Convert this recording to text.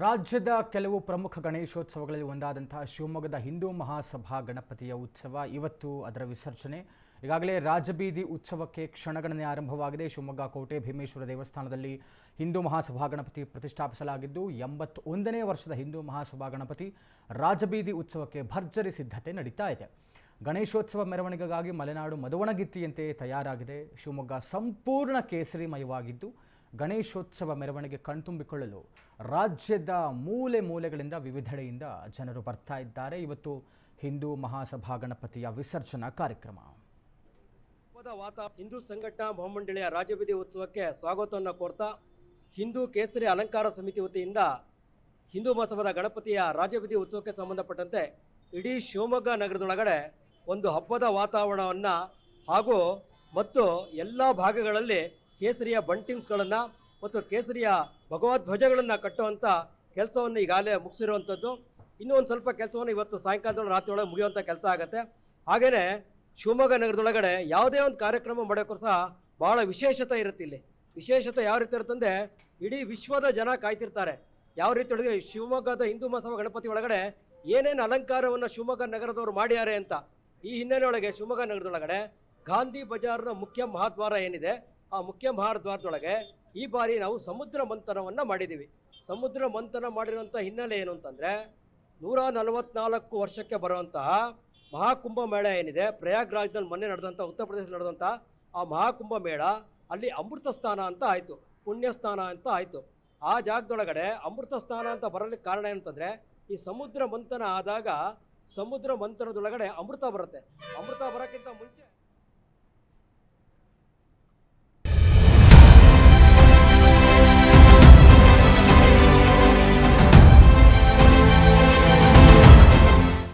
ರಾಜ್ಯದ ಕೆಲವು ಪ್ರಮುಖ ಗಣೇಶೋತ್ಸವಗಳಲ್ಲಿ ಒಂದಾದಂತಹ ಶಿವಮೊಗ್ಗದ ಹಿಂದೂ ಮಹಾಸಭಾ ಗಣಪತಿಯ ಉತ್ಸವ ಇವತ್ತು ಅದರ ವಿಸರ್ಜನೆ. ಈಗಾಗಲೇ ರಾಜಬೀದಿ ಉತ್ಸವಕ್ಕೆ ಕ್ಷಣಗಣನೆ ಆರಂಭವಾಗಿದೆ. ಶಿವಮೊಗ್ಗ ಕೋಟೆ ಭೀಮೇಶ್ವರ ದೇವಸ್ಥಾನದಲ್ಲಿ ಹಿಂದೂ ಮಹಾಸಭಾ ಗಣಪತಿ ಪ್ರತಿಷ್ಠಾಪಿಸಲಾಗಿದ್ದು 81ನೇ ವರ್ಷದ ಹಿಂದೂ ಮಹಾಸಭಾ ಗಣಪತಿ ರಾಜಬೀದಿ ಉತ್ಸವಕ್ಕೆ ಭರ್ಜರಿ ಸಿದ್ಧತೆ ನಡೀತಾ ಇದೆ. ಗಣೇಶೋತ್ಸವ ಮೆರವಣಿಗೆಗಾಗಿ ಮಲೆನಾಡು ಮದವಣಗಿತ್ತಿಯಂತೆ ತಯಾರಾಗಿದೆ. ಶಿವಮೊಗ್ಗ ಸಂಪೂರ್ಣ ಕೇಸರಿಮಯವಾಗಿದ್ದು ಗಣೇಶೋತ್ಸವ ಮೆರವಣಿಗೆ ಕಣ್ತುಂಬಿಕೊಳ್ಳಲು ರಾಜ್ಯದ ಮೂಲೆ ಮೂಲೆಗಳಿಂದ ವಿವಿಧೆಡೆಯಿಂದ ಜನರು ಬರ್ತಾ ಇದ್ದಾರೆ. ಇವತ್ತು ಹಿಂದೂ ಮಹಾಸಭಾ ಗಣಪತಿಯ ವಿಸರ್ಜನಾ ಕಾರ್ಯಕ್ರಮ. ಹಿಂದೂ ಸಂಘಟನಾ ಮಹಾಮಂಡಳಿಯ ರಾಜಬೀದಿ ಉತ್ಸವಕ್ಕೆ ಸ್ವಾಗತವನ್ನು ಕೋರ್ತಾ ಹಿಂದೂ ಕೇಸರಿ ಅಲಂಕಾರ ಸಮಿತಿ ವತಿಯಿಂದ ಹಿಂದೂ ಮಹಾಸಭಾದ ಗಣಪತಿಯ ರಾಜಬೀದಿ ಉತ್ಸವಕ್ಕೆ ಸಂಬಂಧಪಟ್ಟಂತೆ ಇಡೀ ಶಿವಮೊಗ್ಗ ನಗರದೊಳಗಡೆ ಒಂದು ಹಬ್ಬದ ವಾತಾವರಣವನ್ನು ಹಾಗೂ ಮತ್ತು ಎಲ್ಲ ಭಾಗಗಳಲ್ಲಿ ಕೇಸರಿಯ ಬಂಟಿಂಗ್ಸ್ಗಳನ್ನು ಮತ್ತು ಕೇಸರಿಯ ಭಗವಧ್ವಜಗಳನ್ನು ಕಟ್ಟುವಂಥ ಕೆಲಸವನ್ನು ಈಗಾಗಲೇ ಮುಗಿಸಿರುವಂಥದ್ದು. ಇನ್ನೂ ಒಂದು ಸ್ವಲ್ಪ ಕೆಲಸವನ್ನು ಇವತ್ತು ಸಾಯಂಕಾಲದೊಳಗೆ ರಾತ್ರಿ ಒಳಗೆ ಮುಗಿಯುವಂಥ ಕೆಲಸ ಆಗುತ್ತೆ. ಹಾಗೆಯೇ ಶಿವಮೊಗ್ಗ ನಗರದೊಳಗಡೆ ಯಾವುದೇ ಒಂದು ಕಾರ್ಯಕ್ರಮ ಮಾಡೋಕ್ಕೂ ಸಹ ಭಾಳ ವಿಶೇಷತೆ ಇರುತ್ತೆ. ಇಲ್ಲಿ ವಿಶೇಷತೆ ಯಾವ ರೀತಿ ಇರುತ್ತಂದರೆ ಇಡೀ ವಿಶ್ವದ ಜನ ಕಾಯ್ತಿರ್ತಾರೆ ಯಾವ ರೀತಿ ಒಳಗೆ ಶಿವಮೊಗ್ಗದ ಹಿಂದೂ ಮಹಾಸಭಾ ಗಣಪತಿ ಒಳಗಡೆ ಏನೇನು ಅಲಂಕಾರವನ್ನು ಶಿವಮೊಗ್ಗ ನಗರದವರು ಮಾಡ್ಯಾರೆ ಅಂತ. ಈ ಹಿನ್ನೆಲೆಯೊಳಗೆ ಶಿವಮೊಗ್ಗ ನಗರದೊಳಗಡೆ ಗಾಂಧಿ ಬಜಾರ್ನ ಮುಖ್ಯ ಮಹಾದ್ವಾರ ಏನಿದೆ, ಆ ಮುಖ್ಯ ಮಹಾದ್ವಾರದೊಳಗೆ ಈ ಬಾರಿ ನಾವು ಸಮುದ್ರ ಮಂಥನವನ್ನು ಮಾಡಿದ್ದೀವಿ. ಸಮುದ್ರ ಮಂಥನ ಮಾಡಿರುವಂಥ ಹಿನ್ನೆಲೆ ಏನು ಅಂತಂದರೆ 144 ವರ್ಷಕ್ಕೆ ಬರುವಂತಹ ಮಹಾಕುಂಭ ಮೇಳ ಏನಿದೆ, ಪ್ರಯಾಗ್ರಾಜ್ನಲ್ಲಿ ಮೊನ್ನೆ ನಡೆದಂಥ ಉತ್ತರ ಪ್ರದೇಶದಲ್ಲಿ ನಡೆದಂಥ ಆ ಮಹಾಕುಂಭ ಮೇಳ ಅಲ್ಲಿ ಅಮೃತ ಸ್ನಾನ ಅಂತ ಆಯಿತು, ಪುಣ್ಯ ಸ್ನಾನ ಅಂತ ಆಯಿತು. ಆ ಜಾಗದೊಳಗಡೆ ಅಮೃತ ಸ್ನಾನ ಅಂತ ಬರಲಿಕ್ಕೆ ಕಾರಣ ಏನಂತಂದರೆ ಈ ಸಮುದ್ರ ಮಂಥನ ಆದಾಗ ಸಮುದ್ರ ಮಂಥನದೊಳಗಡೆ ಅಮೃತ ಬರುತ್ತೆ. ಅಮೃತ ಬರೋಕ್ಕಿಂತ ಮುಂಚೆ